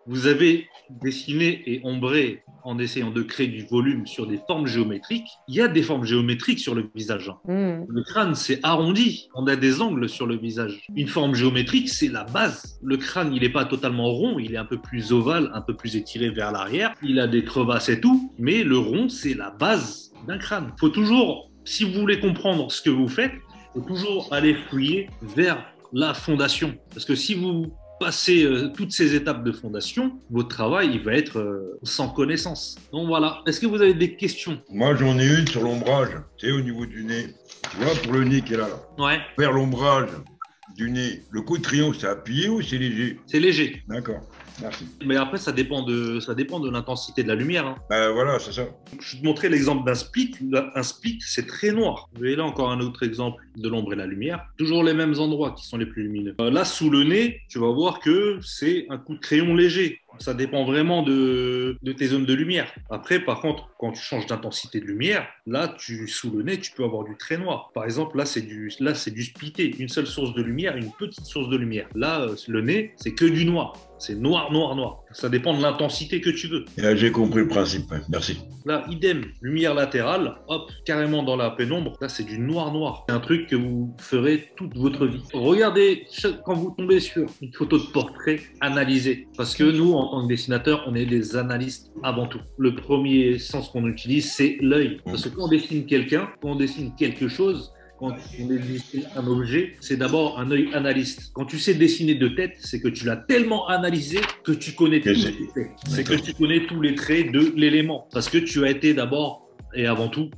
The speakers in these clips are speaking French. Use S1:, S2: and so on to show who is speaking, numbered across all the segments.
S1: vous avez dessiné et ombré en essayant de créer du volume sur des formes géométriques. Il y a des formes géométriques sur le visage, hein.
S2: Hmm.
S1: Le crâne, c'est arrondi. On a des angles sur le visage. Une forme géométrique, c'est la base. Le crâne, il n'est pas totalement rond. Il est un peu plus ovale, un peu plus étiré vers l'arrière. Il a des crevasses et tout. Mais le rond, c'est la base d'un crâne. Il faut toujours, si vous voulez comprendre ce que vous faites, il faut toujours aller fouiller vers la fondation. Parce que si vous passez toutes ces étapes de fondation, votre travail il va être sans connaissance. Donc voilà. Est-ce que vous avez des questions?
S3: Moi, j'en ai une sur l'ombrage, tu sais, au niveau du nez. Tu vois, pour le nez qui est là.
S1: Ouais.
S3: Faire l'ombrage du nez, le coup de crayon, c'est appuyé ou c'est léger?
S1: C'est léger.
S3: D'accord, merci.
S1: Mais après, ça dépend de l'intensité de la lumière, hein.
S3: Voilà, c'est ça.
S1: Je vais te montrer l'exemple d'un split. Un split, c'est très noir. Vous voyez là encore un autre exemple de l'ombre et la lumière. Toujours les mêmes endroits qui sont les plus lumineux. Là, sous le nez, tu vas voir que c'est un coup de crayon léger. Ça dépend vraiment de tes zones de lumière. Après, par contre, quand tu changes d'intensité de lumière, là, sous le nez, tu peux avoir du très noir. Par exemple, là, c'est du splitté. Une seule source de lumière, une petite source de lumière. Là, le nez, c'est que du noir. C'est noir, noir, noir. Ça dépend de l'intensité que tu veux.
S3: Et là, j'ai compris le principe, ouais. Merci.
S1: Là, idem, lumière latérale, hop, carrément dans la pénombre. Là, c'est du noir, noir. C'est un truc que vous ferez toute votre vie. Regardez, quand vous tombez sur une photo de portrait, analysez. Parce que nous, en tant que dessinateurs, on est des analystes avant tout. Le premier sens qu'on utilise, c'est l'œil. Parce que quand on dessine quelqu'un, quand on dessine quelque chose, quand on dessine un objet, c'est d'abord un œil analyste. Quand tu sais dessiner de tête, c'est que tu l'as tellement analysé que tu connais tous les traits. C'est que tu connais tous les traits de l'élément. Parce que tu as été d'abord et avant tout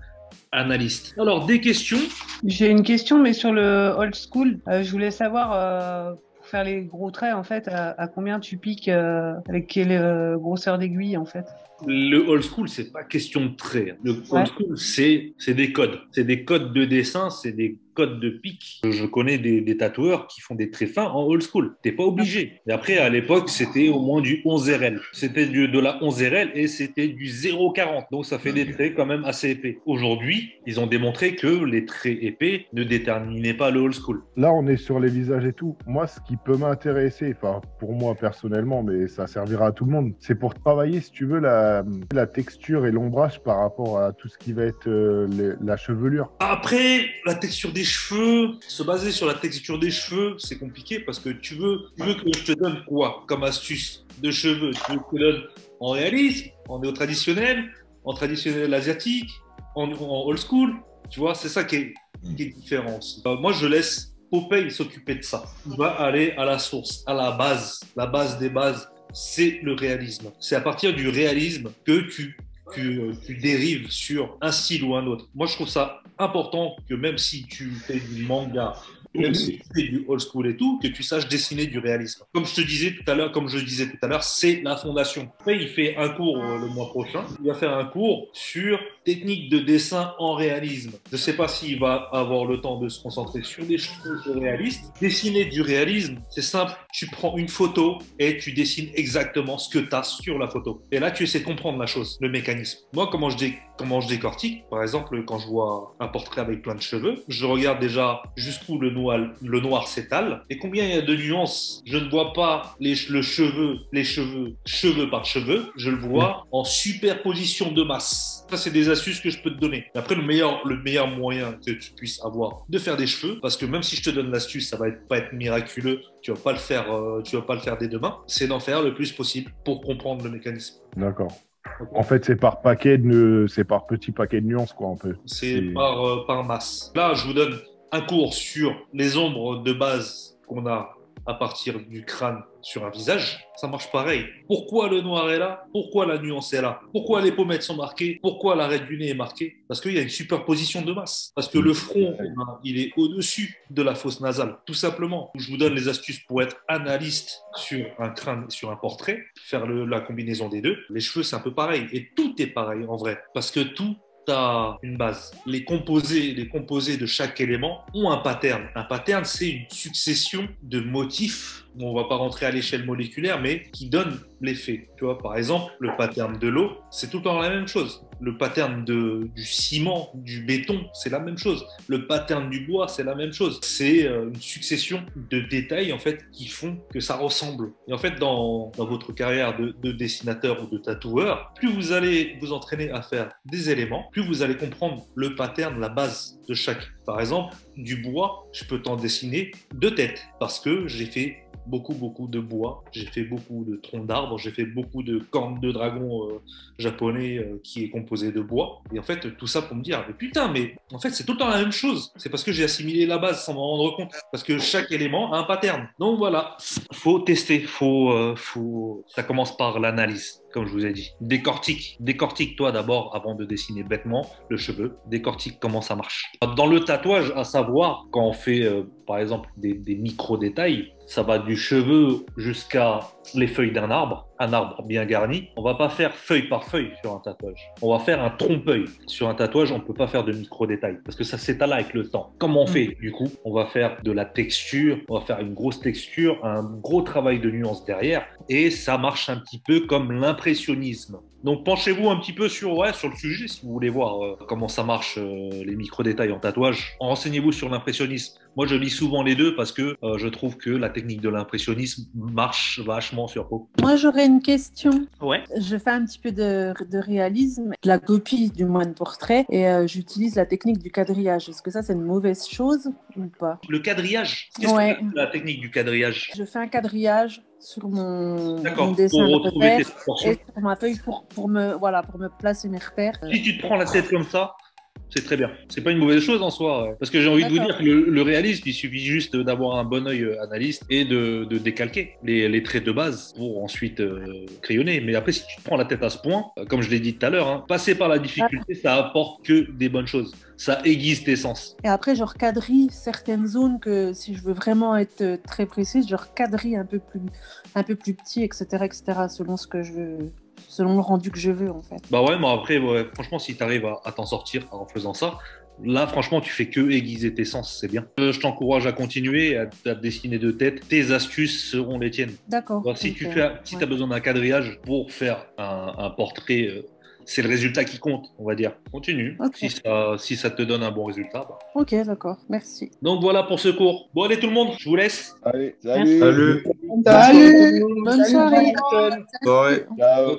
S1: analyste. Alors, des questions?
S2: J'ai une question, mais sur le old school, je voulais savoir, pour faire les gros traits, en fait, à combien tu piques, avec quelle grosseur d'aiguille, en fait?
S1: Le old school, c'est pas question de traits. Le
S2: Ouais.
S1: old school, c'est des codes. C'est des codes de dessin, c'est des codes de pique. Je connais des tatoueurs qui font des traits fins en old school. T'es pas obligé. Et après, à l'époque, c'était au moins du 11 RL. C'était de la 11 RL et c'était du 0,40. Donc, ça fait des traits quand même assez épais. Aujourd'hui, ils ont démontré que les traits épais ne déterminaient pas le old school.
S4: Là, on est sur les visages et tout. Moi, ce qui peut m'intéresser, enfin, pour moi personnellement, mais ça servira à tout le monde, c'est pour travailler, si tu veux, la texture et l'ombrage par rapport à tout ce qui va être la chevelure.
S1: Après, la texture des cheveux, se baser sur la texture des cheveux, c'est compliqué parce que tu veux que je te donne quoi comme astuce de cheveux? Tu veux que je te donne en réalisme, en néo-traditionnel, en traditionnel asiatique, en old school? Tu vois, c'est ça qui est différent aussi. Moi, je laisse Popeye s'occuper de ça. Il va aller à la source, à la base des bases. C'est le réalisme. C'est à partir du réalisme que tu dérives sur un style ou un autre. Moi, je trouve ça important que même si tu fais du manga, même si tu fais du old school et tout, que tu saches dessiner du réalisme. Comme je disais tout à l'heure, c'est la fondation. Après, il fait un cours le mois prochain. Il va faire un cours sur technique de dessin en réalisme. Je ne sais pas s'il va avoir le temps de se concentrer sur des choses réalistes. Dessiner du réalisme, c'est simple. Tu prends une photo et tu dessines exactement ce que tu as sur la photo. Et là, tu essaies de comprendre la chose, le mécanisme. Moi, comment je décortique, par exemple, quand je vois un portrait avec plein de cheveux, je regarde déjà jusqu'où le noir s'étale et combien il y a de nuances. Je ne vois pas les cheveux par cheveux, je le vois en superposition de masse. Ça, c'est des astuces que je peux te donner. Après, le meilleur moyen que tu puisses avoir de faire des cheveux, parce que même si je te donne l'astuce, ça va pas être miraculeux, tu vas pas le faire dès demain, c'est d'en faire le plus possible pour comprendre le mécanisme.
S4: D'accord.
S1: Okay.
S4: En fait, c'est par petit paquet de nuances, quoi, un peu.
S1: C'est par masse. Là, je vous donne un cours sur les ombres de base qu'on a à partir du crâne sur un visage. Ça marche pareil. Pourquoi le noir est là? Pourquoi la nuance est là? Pourquoi les pommettes sont marquées? Pourquoi l'arête du nez est marquée? Parce qu'il y a une superposition de masse. Parce que le front, il est au-dessus de la fosse nasale. Tout simplement. Je vous donne les astuces pour être analyste sur un crâne, sur un portrait, faire la combinaison des deux. Les cheveux, c'est un peu pareil. Et tout est pareil en vrai. Parce que tout a une base. Les composés de chaque élément ont un pattern. Un pattern, c'est une succession de motifs on va pas rentrer à l'échelle moléculaire, mais qui donne l'effet. Tu vois, par exemple, le pattern de l'eau, c'est tout le temps la même chose. Le pattern du ciment, du béton, c'est la même chose. Le pattern du bois, c'est la même chose. C'est une succession de détails en fait qui font que ça ressemble. Et en fait, dans votre carrière de dessinateur ou de tatoueur, plus vous allez vous entraîner à faire des éléments, plus vous allez comprendre le pattern, la base de chaque. Par exemple, du bois, je peux t'en dessiner 2 têtes parce que j'ai fait beaucoup de bois, j'ai fait beaucoup de troncs d'arbres, j'ai fait beaucoup de cornes de dragon japonais qui est composé de bois. Et en fait, tout ça pour me dire, mais putain, mais en fait, c'est tout le temps la même chose. C'est parce que j'ai assimilé la base sans m'en rendre compte. Parce que chaque élément a un pattern. Donc voilà, faut tester, ça commence par l'analyse. Comme je vous ai dit, décortique-toi d'abord avant de dessiner bêtement le cheveu, décortique comment ça marche. Dans le tatouage, à savoir, quand on fait par exemple des micro-détails, ça va du cheveu jusqu'à les feuilles d'un arbre, un arbre bien garni. On va pas faire feuille par feuille sur un tatouage. On va faire un trompe-œil. Sur un tatouage, on peut pas faire de micro-détails parce que ça s'étale avec le temps. Comment on fait du coup? On va faire de la texture, on va faire une grosse texture, un gros travail de nuance derrière et ça marche un petit peu comme l'impressionnisme. Donc penchez-vous un petit peu sur le sujet si vous voulez voir comment ça marche les micro-détails en tatouage. Renseignez-vous sur l'impressionnisme. Moi, je lis souvent les deux parce que je trouve que la technique de l'impressionnisme marche vachement sur peau.
S5: Moi, j'aurais une question.
S1: Ouais.
S5: Je fais un petit peu de réalisme, de la copie du moine portrait, et j'utilise la technique du quadrillage. Est-ce que ça, c'est une mauvaise chose ou pas?
S1: Le quadrillage. Qu'est-ce que c'est la technique du quadrillage?
S5: Je fais un quadrillage sur mon
S1: D'accord,
S5: dessin
S1: pour
S5: de
S1: retrouver
S5: repère
S1: tes proportions.
S5: et sur ma feuille pour me placer mes repères.
S1: Si tu te prends la tête comme ça, c'est très bien. C'est pas une mauvaise chose en soi. Parce que j'ai envie de vous dire que le réalisme, il suffit juste d'avoir un bon œil analyste et de décalquer les traits de base pour ensuite crayonner. Mais après, si tu te prends la tête à ce point, comme je l'ai dit tout à l'heure, passer par la difficulté, ça apporte que des bonnes choses. Ça aiguise tes sens.
S5: Et après, je recadrie certaines zones que si je veux vraiment être très précise, je recadrie un peu plus petit, etc., selon ce que je veux. Selon le rendu que je veux, en fait.
S1: Bah ouais, mais après, franchement, si tu arrives à t'en sortir en faisant ça, là, franchement, tu fais que aiguiser tes sens, c'est bien. Je t'encourage à continuer à dessiner de tête. Tes astuces seront les tiennes.
S5: D'accord.
S1: Alors, si tu as besoin d'un quadrillage pour faire un portrait, c'est le résultat qui compte, on va dire. Continue.
S5: Okay.
S1: Si ça te donne un bon résultat. Bah.
S5: Ok, d'accord. Merci.
S1: Donc voilà pour ce cours. Bon, allez tout le monde, je vous laisse.
S3: Allez, salut.
S5: Salut. Bonne soirée.
S3: Ciao.